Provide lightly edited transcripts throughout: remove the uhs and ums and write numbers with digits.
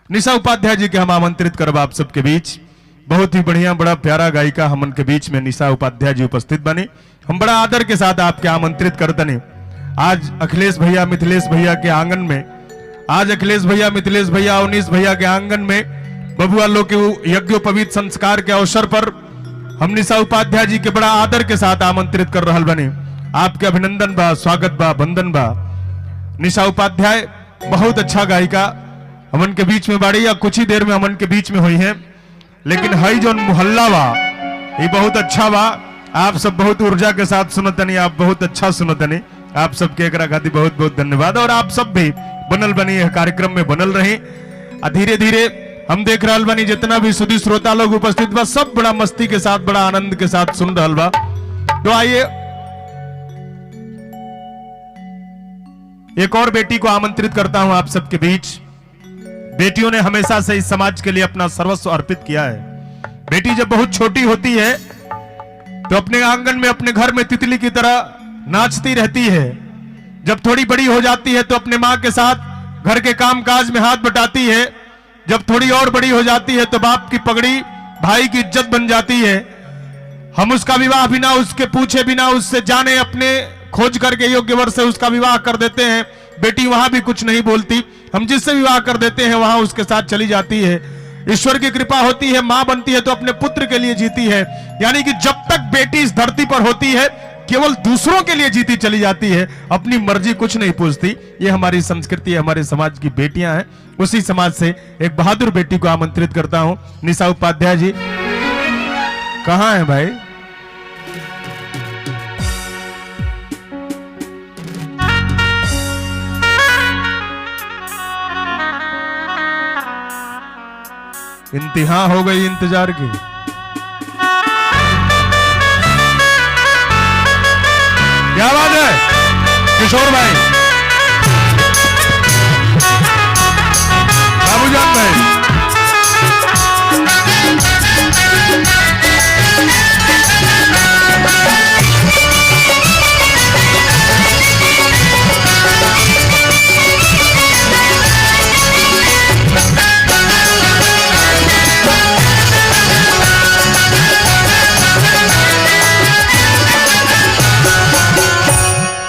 निशा उपाध्याय जी के हम आमंत्रित करब आप सबके बीच। बहुत ही बढ़िया बड़ा प्यारा गायिका हमन के बीच में निशा उपाध्याय जी उपस्थित बने। हम बड़ा आदर के साथ आपके आमंत्रित करतने आज अखिलेश भैया मिथिलेश भैया के आंगन में, आज अखिलेश भैया मिथिलेश भैया उन्नीस भैया के आंगन में बबुआ लोग के यज्ञोपवीत संस्कार के अवसर पर हम निशा उपाध्याय जी के बड़ा आदर के साथ आमंत्रित कर रहल बने। आपके अभिनंदन बा, स्वागत बा, वंदन बा। निशा उपाध्याय बहुत अच्छा गायिका हमन के बीच में बाड़ी, या कुछ ही देर में हमन के बीच में हुई है, लेकिन हई जो मोहल्ला बा ये बहुत अच्छा बा। आप सब बहुत ऊर्जा के साथ सुनतनी, आप बहुत अच्छा सुनतनी। आप सबके एकरा खातिर बहुत बहुत धन्यवाद। और आप सब भी बनल बनी है कार्यक्रम में बनल रहे। धीरे धीरे हम देख रहा बनी जितना भी सुधी श्रोता लोग उपस्थित बा सब बड़ा मस्ती के साथ बड़ा आनंद के साथ सुन रहा बा। तो आइए एक और बेटी को आमंत्रित करता हूं आप सबके बीच। बेटियों ने हमेशा से इस समाज के लिए अपना सर्वस्व अर्पित किया है। बेटी जब बहुत छोटी होती है तो अपने आंगन में अपने घर में तितली की तरह नाचती रहती है। जब थोड़ी बड़ी हो जाती है तो अपने मां के साथ घर के कामकाज में हाथ बटाती है। जब थोड़ी और बड़ी हो जाती है तो बाप की पगड़ी भाई की इज्जत बन जाती है। हम उसका विवाह बिना उसके पूछे बिना उससे जाने अपने खोज करके योग्य वर से उसका विवाह कर देते हैं। बेटी वहां भी कुछ नहीं बोलती, हम जिससे विवाह कर देते हैं वहां उसके साथ चली जाती है। ईश्वर की कृपा होती है, मां बनती है तो अपने पुत्र के लिए जीती है। यानी कि जब तक बेटी इस धरती पर होती है केवल दूसरों के लिए जीती चली जाती है, अपनी मर्जी कुछ नहीं पूछती। ये हमारी संस्कृति है, हमारे समाज की बेटियां हैं। उसी समाज से एक बहादुर बेटी को आमंत्रित करता हूं। निशा उपाध्याय जी कहां है भाई? इंतहा हो गई इंतजार की। क्या बात है किशोर भाई, बाबूजान भाई।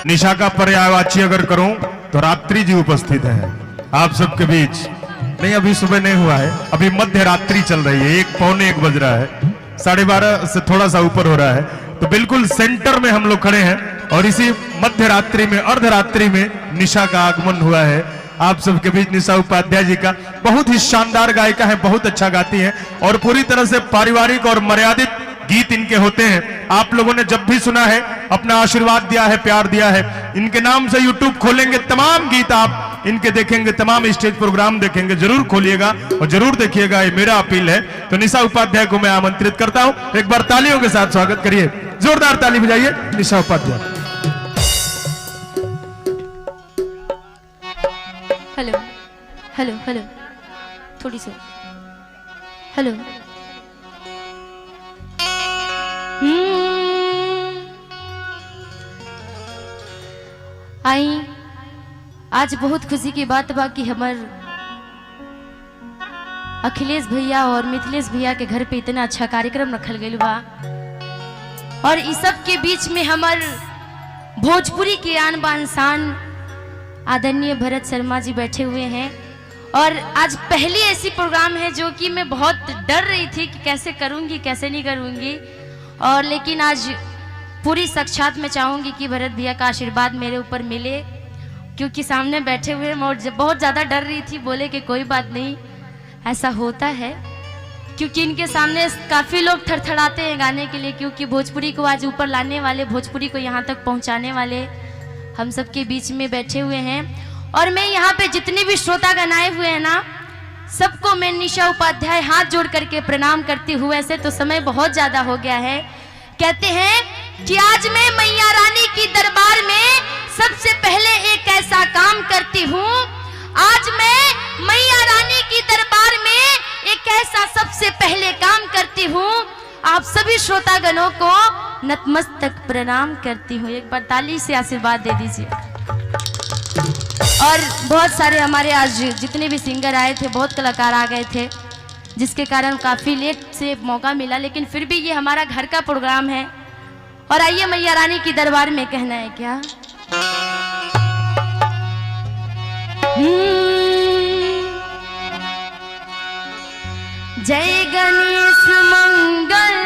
निशा का पर्यायवाची अगर करूं तो रात्रि जी उपस्थित है आप सबके बीच। नहीं अभी सुबह नहीं हुआ है, अभी मध्य रात्रि चल रही है, 1 पौने 1 बज रहा है, 12:30 से थोड़ा सा ऊपर हो रहा है। तो बिल्कुल सेंटर में हम लोग खड़े हैं और इसी मध्य रात्रि में अर्धरात्रि में निशा का आगमन हुआ है आप सबके बीच। निशा उपाध्याय जी का बहुत ही शानदार गायिका है, बहुत अच्छा गाती है और पूरी तरह से पारिवारिक और मर्यादित गीत इनके होते हैं। आप लोगों ने जब भी सुना है अपना आशीर्वाद दिया है, प्यार दिया है। इनके नाम से YouTube खोलेंगे तमाम गीत आप इनके देखेंगे, तमाम स्टेज प्रोग्राम देखेंगे। जरूर खोलिएगा और जरूर देखिएगा, ये मेरा अपील है। तो निशा उपाध्याय को मैं आमंत्रित करता हूं, एक बार तालियों के साथ स्वागत करिए, जोरदार ताली बजाइए निशा उपाध्याय। हेलो हेलो हेलो, थोड़ी सी हेलो। आई आज बहुत खुशी की बात बा कि हमार अखिलेश भैया और मिथिलेश भैया के घर पे इतना अच्छा कार्यक्रम रखल गया बा और इस सब के बीच में हमार भोजपुरी के आन बान शान आदरणीय भरत शर्मा जी बैठे हुए हैं। और आज पहली ऐसी प्रोग्राम है जो कि मैं बहुत डर रही थी कि कैसे करूंगी कैसे नहीं करूंगी, और लेकिन आज पूरी साक्षात में चाहूंगी कि भरत भैया का आशीर्वाद मेरे ऊपर मिले, क्योंकि सामने बैठे हुए मैं बहुत ज़्यादा डर रही थी। बोले कि कोई बात नहीं, ऐसा होता है, क्योंकि इनके सामने काफ़ी लोग थरथराते हैं गाने के लिए, क्योंकि भोजपुरी को आज ऊपर लाने वाले, भोजपुरी को यहाँ तक पहुँचाने वाले हम सबके बीच में बैठे हुए हैं। और मैं यहाँ पे जितने भी श्रोतागण आए हुए हैं ना, सबको मैं निशा उपाध्याय हाथ जोड़ करके प्रणाम करती हूँ। ऐसे तो समय बहुत ज़्यादा हो गया है। कहते हैं कि आज मैं मैया रानी की दरबार में सबसे पहले एक ऐसा काम करती हूँ। आज मैं मैया रानी की दरबार में एक ऐसा सबसे पहले काम करती हूँ। आप सभी श्रोतागणों को नतमस्तक प्रणाम करती हूँ। एक बार ताली से आशीर्वाद दे दीजिए। और बहुत सारे हमारे आज जितने भी सिंगर आए थे, बहुत कलाकार आ गए थे, जिसके कारण काफ़ी लेट से मौका मिला, लेकिन फिर भी ये हमारा घर का प्रोग्राम है। और आइए मैया रानी की दरबार में कहना है क्या। जय गणेश मंगल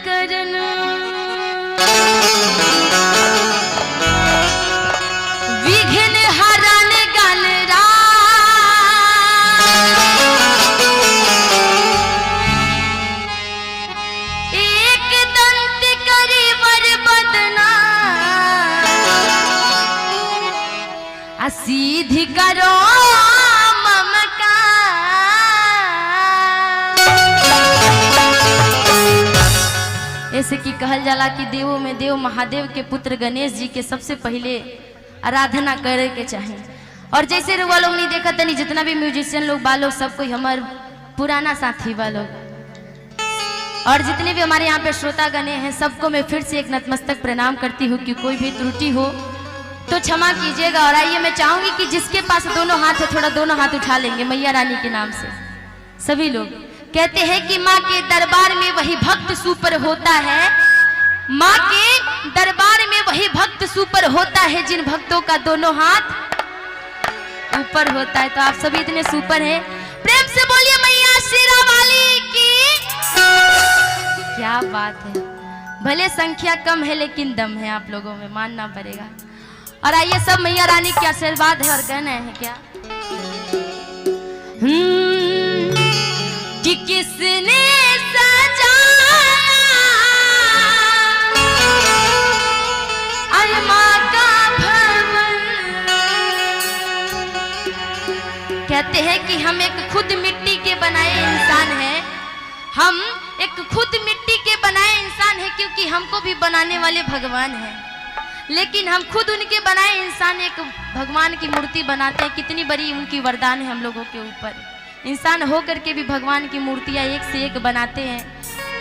करन, विघ्न हरन गणराज, एक दंत करी वर बदना, असीधि करो ऐसे कि कहल जाला कि देवों में देव महादेव के पुत्र गणेश जी के सबसे पहले आराधना करे के चाहिए। और जैसे रुआ लोग नहीं देखा तनी, जितना भी म्यूजिशियन लोग बालोग सब कोई हमार पुराना साथी बालोग, और जितने भी हमारे यहाँ पे श्रोता गणे हैं सबको मैं फिर से एक नतमस्तक प्रणाम करती हूँ कि कोई भी त्रुटि हो तो क्षमा कीजिएगा। और आइए मैं चाहूंगी कि जिसके पास दोनों हाथ है थोड़ा दोनों हाथ उठा लेंगे मैया रानी के नाम से। सभी लोग कहते हैं कि माँ के दरबार में वही भक्त सुपर होता है, माँ के दरबार में वही भक्त सुपर होता है जिन भक्तों का दोनों हाथ ऊपर होता है। तो आप सभी इतने सुपर हैं, प्रेम से बोलिए मैया शेरा वाली की। क्या बात है, भले संख्या कम है लेकिन दम है आप लोगों में, मानना पड़ेगा। और आइए सब मैया रानी के आशीर्वाद है और कहना है क्या। कि किसने सजाया अरे माँ का भवन। कहते हैं कि हम एक खुद मिट्टी के बनाए इंसान हैं, हम एक खुद मिट्टी के बनाए इंसान हैं क्योंकि हमको भी बनाने वाले भगवान हैं, लेकिन हम खुद उनके बनाए इंसान एक भगवान की मूर्ति बनाते हैं। कितनी बड़ी उनकी वरदान है हम लोगों के ऊपर, इंसान होकर के भी भगवान की मूर्तियां एक से एक बनाते हैं।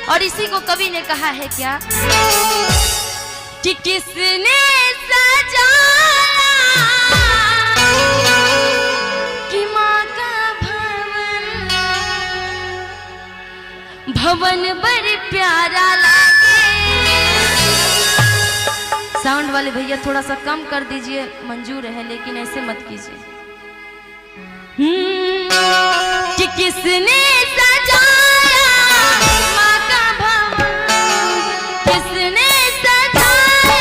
और इसी को कवि ने कहा है क्या कि किसने सजाया कि माँ का भवन, भवन बड़ी प्यारा लागे। साउंड वाले भैया थोड़ा सा कम कर दीजिए, मंजूर है लेकिन ऐसे मत कीजिए। कि किसने सजाया माँ का भवन, किसने सजाया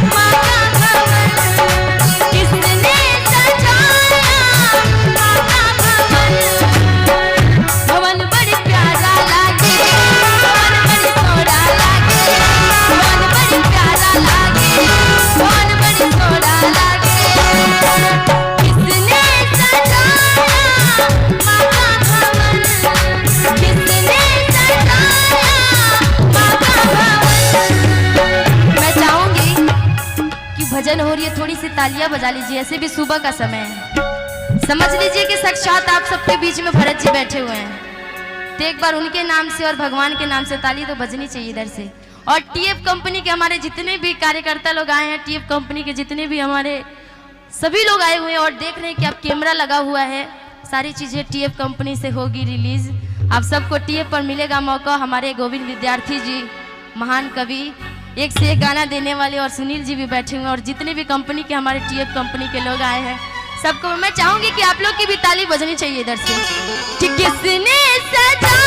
माँ का भवन, किसने सजाया माँ का भवन। भवन बड़ी प्यारा लागे, भवन बड़ी सोड़ा लागे, भवन बड़ी प्यारा लागे, भवन बड़ी सोड़ा लागे। भजन हो रही है, थोड़ी सी तालियां बजा लीजिए, ऐसे भी सुबह का समय है। समझ लीजिए कि साक्षात आप सबके बीच में भरत जी बैठे हुए हैं, तो एक बार उनके नाम से और भगवान के नाम से ताली तो बजनी चाहिए इधर से। और टीएफ कंपनी के हमारे जितने भी कार्यकर्ता लोग आए हैं, टीएफ कंपनी के जितने भी हमारे सभी लोग आए हुए हैं, और देख रहे हैं कि अब कैमरा लगा हुआ है, सारी चीजें टीएफ कंपनी से होगी रिलीज। आप सबको टीएफ पर मिलेगा मौका। हमारे गोविंद विद्यार्थी जी महान कवि, एक से एक गाना देने वाले, और सुनील जी भी बैठे हुए हैं, और जितने भी कंपनी के हमारे टीएफ कंपनी के लोग आए हैं सबको मैं चाहूंगी कि आप लोग की भी ताली बजनी चाहिए इधर से। कि किसने सजा